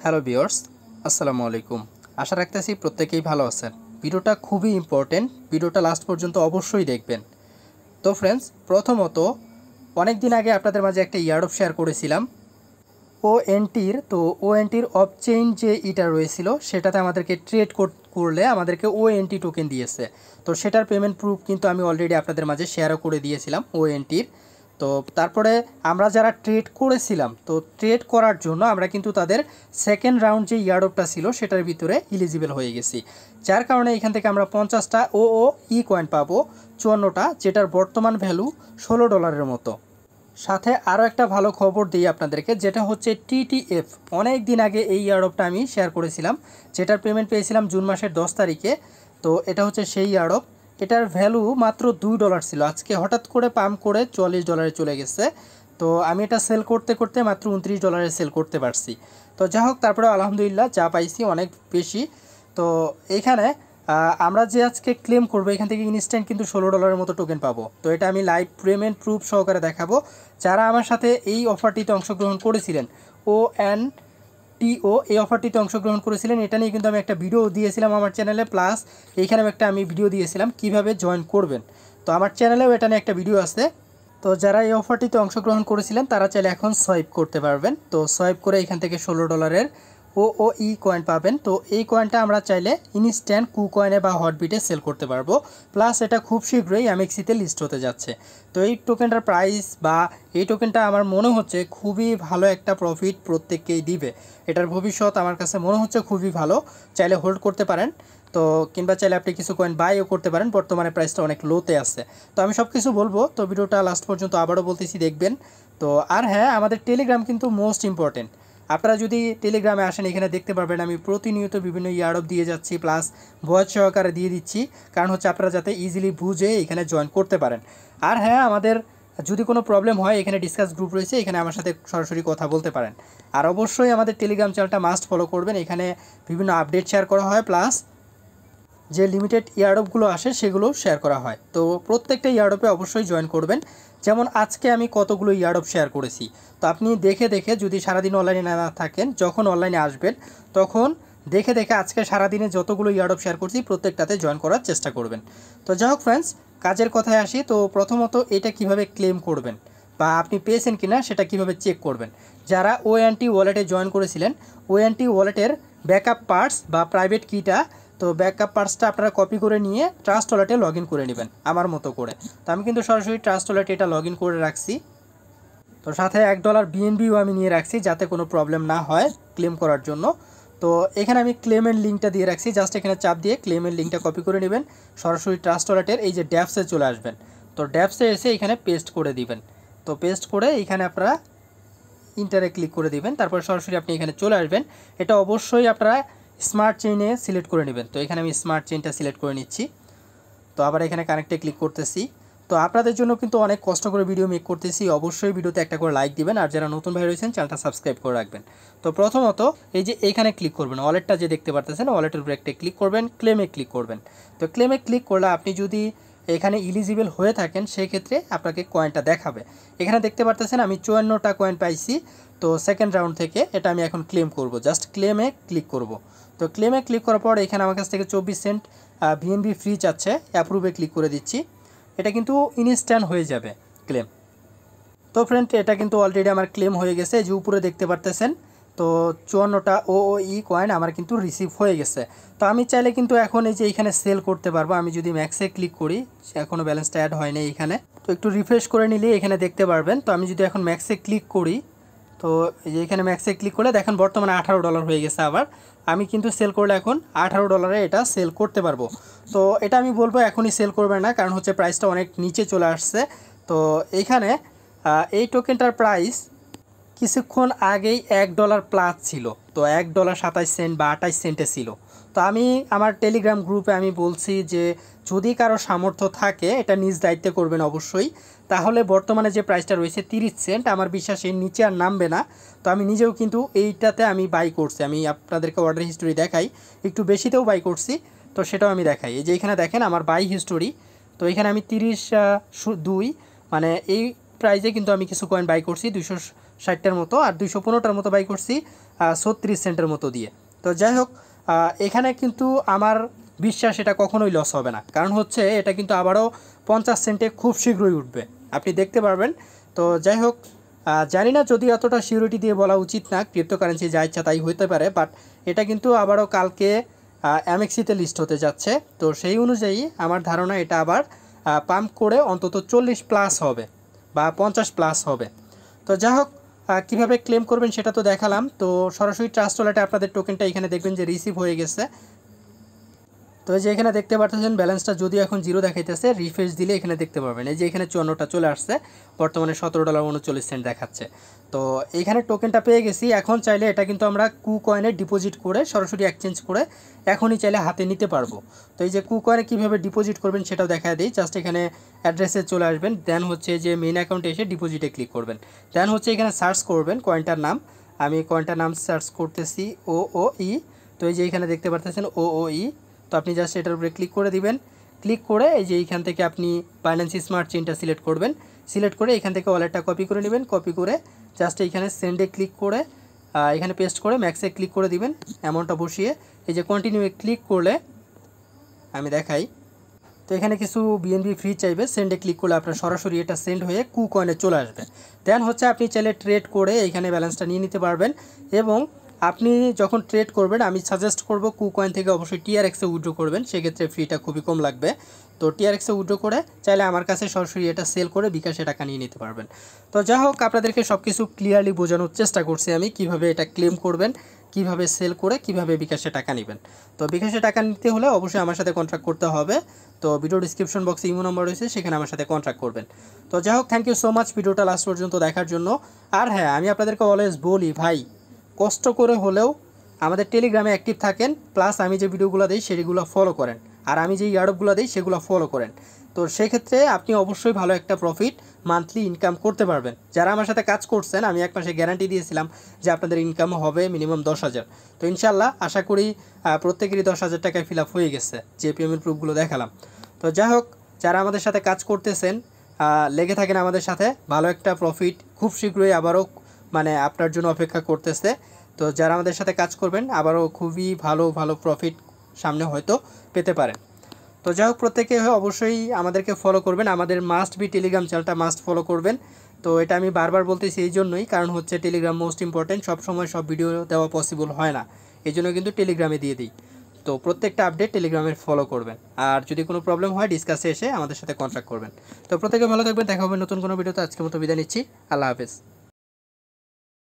Hello viewers, আসসালামু আলাইকুম। আশা রাখতেছি প্রত্যেকেই ভালো আছেন। ভিডিওটা খুবই ইম্পর্টেন্ট, ভিডিওটা লাস্ট পর্যন্ত অবশ্যই দেখবেন। তো ফ্রেন্ডস, প্রথমত অনেক দিন আগে আপনাদের মাঝে একটা ইয়ারড্রপ শেয়ার করেছিলাম ওএনটির অফ চেইন যে ইটা রয়েছিল সেটাতে আমাদেরকে ট্রেড করলে আমাদেরকে ওএনটি টোকেন দিয়েছে। তো সেটার পেমেন্ট প্রুফ কিন্তু আমি অলরেডি আপনাদের মাঝে শেয়ারও করে দিয়েছিলাম ওএনটির। তো তারপরে আমরা যারা ট্রেড করেছিলাম, তো ট্রেড করার জন্য আমরা কিন্তু তাদের সেকেন্ড রাউন্ড যে ইয়ারড্রপটা ছিল সেটার ভিতরে এলিজিবল হয়ে গেছি, যার কারণে এখান থেকে আমরা 50টা OOE কয়েন পাবো, 54টা, যেটার বর্তমান ভ্যালু $16 মতো। সাথে আরও একটা ভালো খবর দিই আপনাদেরকে, যেটা হচ্ছে TTF। অনেক দিন আগে এই ইয়ারড্রপটা আমি শেয়ার করেছিলাম, যেটার পেমেন্ট পেয়েছিলাম জুন মাসের 10 তারিখে। তো এটা হচ্ছে সেই ইয়ারড্রপ, এটার ভ্যালু মাত্র $2 ছিল, আজকে হঠাৎ করে পাম্প করে $44 চলে গেছে। তো আমি এটা সেল করতে করতে মাত্র $29 সেল করতে পারছি। তো যাই হোক, তারপরে আলহামদুলিল্লাহ যা পাইছি অনেক বেশি। তো এইখানে আমরা যে আজকে ক্লেম করবো এখান থেকে ইনস্ট্যান্ট কিন্তু $16 মতো টোকেন পাবো। তো এটা আমি লাইভ পেমেন্ট প্রুফ সহকারে দেখাবো। যারা আমার সাথে এই অফারটিতে অংশগ্রহণ করেছিলেন, এই অফারটিতে অংশগ্রহণ করেছিলেন, এটা নিয়ে কিন্তু আমি একটা ভিডিও দিয়েছিলাম আমার চ্যানেলে, প্লাস এইখানেও একটা আমি ভিডিও দিয়েছিলাম কিভাবে জয়েন করবেন। তো আমার চ্যানেলেও এটা নিয়ে একটা ভিডিও আছে। তো যারা এই অফারটিতে অংশগ্রহণ করেছিলেন তারা চাইলে এখন সোয়াইপ করতে পারবেন। তো সোয়াইপ করে এখান থেকে $16 OOE কয়েন পাবেন। তো এই কয়েনটা আমরা চাইলে ইনস্ট্যান্ট কয়েনে বা হটবিটে সেল করতে পারবো। প্লাস এটা খুব শীঘ্রই এমএক্সিতে লিস্ট হতে যাচ্ছে। তো এই টোকেনটার প্রাইস বা এই টোকেনটা আমার মনে হচ্ছে খুবই ভালো একটা প্রফিট প্রত্যেককেই দিবে। এটার ভবিষ্যৎ আমার কাছে মনে হচ্ছে খুবই ভালো, চাইলে হোল্ড করতে পারেন। তো কিংবা চাইলে আপনি কিছু কয়েন বাইও করতে পারেন, বর্তমানে প্রাইসটা অনেক লোতে আছে। তো আমি সব কিছু বলবো, তো ভিডিওটা লাস্ট পর্যন্ত আবারও বলতেছি, দেখবেন। তো আর হ্যাঁ, আমাদের টেলিগ্রাম কিন্তু মোস্ট ইম্পর্টেন্ট। আপনারা যদি টেলিগ্রামে আসেন এখানে দেখতে পারবেন আমি প্রতিনিয়ত বিভিন্ন ইয়ারড্রপ দিয়ে যাচ্ছি, প্লাস ভয়েস সহকারে দিয়ে দিচ্ছি, কারণ হচ্ছে আপনারা যাতে ইজিলি বুঝে এখানে জয়েন করতে পারেন। আর হ্যাঁ, আমাদের যদি কোনো প্রবলেম হয় এখানে ডিসকাস গ্রুপ রয়েছে, এখানে আমার সাথে সরাসরি কথা বলতে পারেন। আর অবশ্যই আমাদের টেলিগ্রাম চ্যানেলটা মাস্ট ফলো করবেন, এখানে বিভিন্ন আপডেট শেয়ার করা হয়, প্লাস যে লিমিটেড ইয়ারড্রপগুলো আসে সেগুলো শেয়ার করা হয়। তো প্রত্যেকটা ইয়ারড্রপে অবশ্যই জয়েন করবেন। যেমন আজকে আমি কতগুলো ইয়ারড্রপ শেয়ার করেছি, তো আপনি দেখে দেখে, যদি সারাদিন অনলাইনে না থাকেন, যখন অনলাইনে আসবেন তখন দেখে দেখে আজকে সারাদিনে যতগুলো ইয়ারড্রপ শেয়ার করছি প্রত্যেকটাতে জয়েন করার চেষ্টা করবেন। তো যাই হোক ফ্রেন্ডস, কাজের কথায় আসি। তো প্রথমত এটা কিভাবে ক্লেম করবেন বা আপনি পেয়েছেন কিনা সেটা কিভাবে চেক করবেন। যারা ওএনটি ওয়ালেটে জয়েন করেছিলেন, ওএনটি ওয়ালেটের ব্যাকআপ পার্টস বা প্রাইভেট কিটা, তো ব্যাকআপ পার্টসটা আপনারা কপি করে নিয়ে ট্রাস্ট ওয়ালেটে লগ ইন করে নেবেন আমার মতো করে। তো আমি কিন্তু সরাসরি ট্রাস্ট ওয়ালেটে এটা লগ ইন করে রাখছি। তো সাথে $1 BNBও আমি নিয়ে রাখছি, যাতে কোনো প্রবলেম না হয় ক্লেম করার জন্য। তো এখানে আমি ক্লেমের লিঙ্কটা দিয়ে রাখছি, জাস্ট এখানে চাপ দিয়ে ক্লেমের লিঙ্কটা কপি করে নেবেন, সরাসরি ট্রাস্ট ওয়ালেটের এই যে ড্যাপসে চলে আসবেন। তো ড্যাপসে এসে এখানে পেস্ট করে দিবেন। তো পেস্ট করে এখানে আপনারা ইন্টারে ক্লিক করে দিবেন, তারপর সরাসরি আপনি এখানে চলে আসবেন। এটা অবশ্যই আপনারা স্মার্ট চেইনে সিলেক্ট করে নেবেন। তো এখানে আমি স্মার্ট চেইনটা সিলেক্ট করে নিচ্ছি। তো আবার এখানে কানেক্টে ক্লিক করতেছি। তো আপনাদের জন্য কিন্তু অনেক কষ্ট করে ভিডিও মেক করতেছি, অবশ্যই ভিডিওতে একটা করে লাইক দিবেন, আর যারা নতুন ভাই রয়েছেন চ্যানেলটা সাবস্ক্রাইব করে রাখবেন। তো প্রথমত এই যে এখানে ক্লিক করবেন, ওয়ালেটটা যে দেখতে পারতেছেন, ওয়ালেটের উপরে একটা ক্লিক করবেন, ক্লেমে ক্লিক করবেন। তো ক্লেমে ক্লিক করলে আপনি যদি এখানে ইলিজিবল হয়ে থাকেন সেই ক্ষেত্রে আপনাকে কয়েনটা দেখাবে। এখানে দেখতে পারতেছেন আমি 54টা কয়েন পাইছি। তো সেকেন্ড রাউন্ড থেকে এটা আমি এখন ক্লেম করব, জাস্ট ক্লেমে ক্লিক করব। তো ক্লেমে ক্লিক করার পর এখানে আমার কাছ থেকে 24 সেন্ট BNB ফ্রি চাচ্ছে, অ্যাপ্রুভে ক্লিক করে দিচ্ছি। এটা কিন্তু ইনস্ট্যান্ট হয়ে যাবে ক্লেম। তো ফ্রেন্ড, এটা কিন্তু অলরেডি আমার ক্লেম হয়ে গেছে, যে উপরে দেখতে পারতেছেন। তো 54টা OOE কয়েন আমার কিন্তু রিসিভ হয়ে গেছে। তো আমি চাইলে কিন্তু এখন এই যে এখানে সেল করতে পারবো। আমি যদি ম্যাক্সে ক্লিক করি, এখনও ব্যালেন্সটা অ্যাড হয়নি এখানে, তো একটু রিফ্রেশ করে নিলে এখানে দেখতে পারবেন। তো আমি যদি এখন ম্যাক্সে ক্লিক করি, তো এই যে এখানে ম্যাক্সে ক্লিক করলে দেখেন বর্তমানে $18 হয়ে গেছে। আবার আমি কিন্তু সেল করলে এখন $18 এটা সেল করতে পারবো। তো এটা আমি বলবো এখনই সেল করবে না, কারণ হচ্ছে প্রাইসটা অনেক নিচে চলে আসছে। তো এইখানে এই টোকেনটার প্রাইস কিছুক্ষণ আগেই $1 প্লাস ছিল। তো $1.27 বা 28 সেন্টে ছিল। তো আমি আমার টেলিগ্রাম গ্রুপে আমি বলছি যে যদি কারো সামর্থ্য থাকে এটা নিজ দায়িত্বে করবেন অবশ্যই। তাহলে বর্তমানে যে প্রাইসটা রয়েছে 30 সেন্ট, আমার বিশ্বাস এর নিচে আর নামবে না। তো আমি নিজেও কিন্তু এইটাতে আমি বাই করছি, আমি আপনাদেরকে অর্ডার হিস্টোরি দেখাই, একটু বেশিতেও বাই করছি। তো সেটাও আমি দেখাই, এই যে এখানে দেখেন আমার বাই হিস্টোরি। তো এখানে আমি 32 মানে এই প্রাইজে কিন্তু আমি কিছু কয়েন বাই করছি, 260টার মতো, আর 215টার মতো বাই করছি 36 সেন্টের মতো দিয়ে। তো যাই হোক, এখানে কিন্তু আমার বিশ্বাস এটা কখনোই লস হবে না, কারণ হচ্ছে এটা কিন্তু আবারও 50 সেন্টে খুব শীঘ্রই উঠবে, আপনি দেখতে পারবেন। তো যাই হোক, জানি না যদি এতটা সিউরিটি দিয়ে বলা উচিত না, ক্রিপ্টোকারেন্সি যা ইচ্ছা তাই হতে পারে, বাট এটা কিন্তু আবারও কালকে এমএক্সিতে লিস্ট হতে যাচ্ছে। তো সেই অনুযায়ী আমার ধারণা এটা আবার পাম্প করে অন্তত 40+ হবে বা 50+ হবে। তো যাই হোক, কীভাবে ক্লেম করবেন সেটা তো দেখালাম। তো সরাসরি ট্রাস্ট ওয়ালেটে আপনাদের টোকেনটা এখানে দেখবেন যে রিসিভ হয়ে গেছে। তো এই যে এখানে দেখতে পাচ্ছেন ব্যালেন্সটা যদিও এখন 0 দেখাইতেছে, রিফ্রেশ দিলে এখানে দেখতে পারবেন এই যে এখানে 54টা চলে আসছে, বর্তমানে $17.39 দেখাচ্ছে। তো এইখানে টোকেনটা পেয়ে গেছি। এখন চাইলে এটা কিন্তু আমরা কুকয়েনে ডিপোজিট করে সরাসরি এক্সচেঞ্জ করে এখনই চাইলে হাতে নিতে পারবো। তো এই যে কুকয়েনে কীভাবে ডিপোজিট করবেন সেটাও দেখা দিই। জাস্ট এখানে অ্যাড্রেসে চলে আসবেন, দেন হচ্ছে যে মেইন অ্যাকাউন্টে এসে ডিপোজিটে ক্লিক করবেন, দেন হচ্ছে এখানে সার্চ করবেন কয়েনটার নাম। আমি কয়েনটার নাম সার্চ করতেছি OOE। তো এই যে এখানে দেখতে পাচ্ছেন OOE। তো আপনি জাস্ট এটার উপরে ক্লিক করে দিবেন। ক্লিক করে এই যে এইখান থেকে আপনি বাইন্যান্স স্মার্ট চেইনটা সিলেক্ট করবেন। সিলেক্ট করে এখান থেকে ওয়ালেটটা কপি করে নেবেন। কপি করে জাস্ট এইখানে সেন্ডে ক্লিক করে এখানে পেস্ট করে ম্যাক্সে ক্লিক করে দিবেন, অ্যামাউন্টটা বসিয়ে এই যে কন্টিনিউয়ে ক্লিক করলে আমি দেখাই। তো এখানে কিছু বিএনবি ফ্রি চাইবে, সেন্ডে ক্লিক করলে আপনার সরাসরি এটা সেন্ড হয়ে কুকয়েনে চলে আসবে। দেন হচ্ছে আপনি চাইলে ট্রেড করে এইখানে ব্যালেন্সটা নিয়ে নিতে পারবেন। এবং আপনি যখন ট্রেড করবেন আমি সাজেস্ট করব কুকয়েন থেকে অবশ্যই TRXে উইথড্র করবেন, সেক্ষেত্রে ফিটা খুবই কম লাগবে। তো TRXে উইথড্র করে চাইলে আমার কাছে সরাসরি এটা সেল করে বিকাশে টাকা নিয়ে নিতে পারবেন। তো যাই হোক, আপনাদেরকে সব কিছু ক্লিয়ারলি বোঝানোর চেষ্টা করছি আমি, কিভাবে এটা ক্লেম করবেন, কিভাবে সেল করে কিভাবে বিকাশে টাকা নেবেন। তো বিকাশে টাকা নিতে হলে অবশ্যই আমার সাথে কন্ট্যাক্ট করতে হবে। তো ভিডিও ডিসক্রিপশন বক্সে ইমো নাম্বার রয়েছে, সেখানে আমার সাথে কন্ট্যাক্ট করবেন। তো যাই হোক, থ্যাংক ইউ সো মাচ ভিডিওটা লাস্ট পর্যন্ত দেখার জন্য। আর হ্যাঁ, আমি আপনাদেরকে অলওয়েজ বলি ভাই, কষ্ট করে হলেও আমাদের টেলিগ্রামে অ্যাক্টিভ থাকেন, প্লাস আমি যে ভিডিওগুলো দিই সেগুলো ফলো করেন, আর আমি যে এয়ারড্রপগুলো দিই সেগুলো ফলো করেন। তো সেক্ষেত্রে আপনি অবশ্যই ভালো একটা প্রফিট মান্থলি ইনকাম করতে পারবেন। যারা আমার সাথে কাজ করছেন আমি 1 মাসে গ্যারান্টি দিয়েছিলাম যে আপনাদের ইনকাম হবে মিনিমাম 10,000। তো ইনশাল্লাহ আশা করি প্রত্যেকেরই 10,000 টাকায় ফিল আপ হয়ে গেছে, যে পেমেন্ট প্রুফগুলো দেখালাম। তো যাই হোক, যারা আমাদের সাথে কাজ করতেছেন লেগে থাকেন আমাদের সাথে, ভালো একটা প্রফিট খুব শীঘ্রই আবারও মানে আপনার জন্য অপেক্ষা করতেছে। তো যারা আমাদের সাথে কাজ করবেন আবারও খুবই ভালো ভালো প্রফিট সামনে হয়তো পেতে পারেন। তো যাই হোক, প্রত্যেকে অবশ্যই আমাদেরকে ফলো করবেন, আমাদের মাস্ট বি টেলিগ্রাম চ্যানেলটা মাস্ট ফলো করবেন। তো এটা আমি বারবার বলতেছি এই জন্যই, কারণ হচ্ছে টেলিগ্রাম মোস্ট ইম্পর্টেন্ট, সবসময় সব ভিডিও দেওয়া পসিবল হয় না, এই জন্য কিন্তু টেলিগ্রামে দিয়ে দিই। তো প্রত্যেকটা আপডেট টেলিগ্রামে ফলো করবেন, আর যদি কোনো প্রবলেম হয় ডিসকাসে এসে আমাদের সাথে কন্ট্যাক্ট করবেন। তো প্রত্যেকে ভালো থাকবেন, দেখা হবে নতুন কোনো ভিডিওতে। আজকের মতো বিদায় নিচ্ছি, আল্লাহ হাফেজ।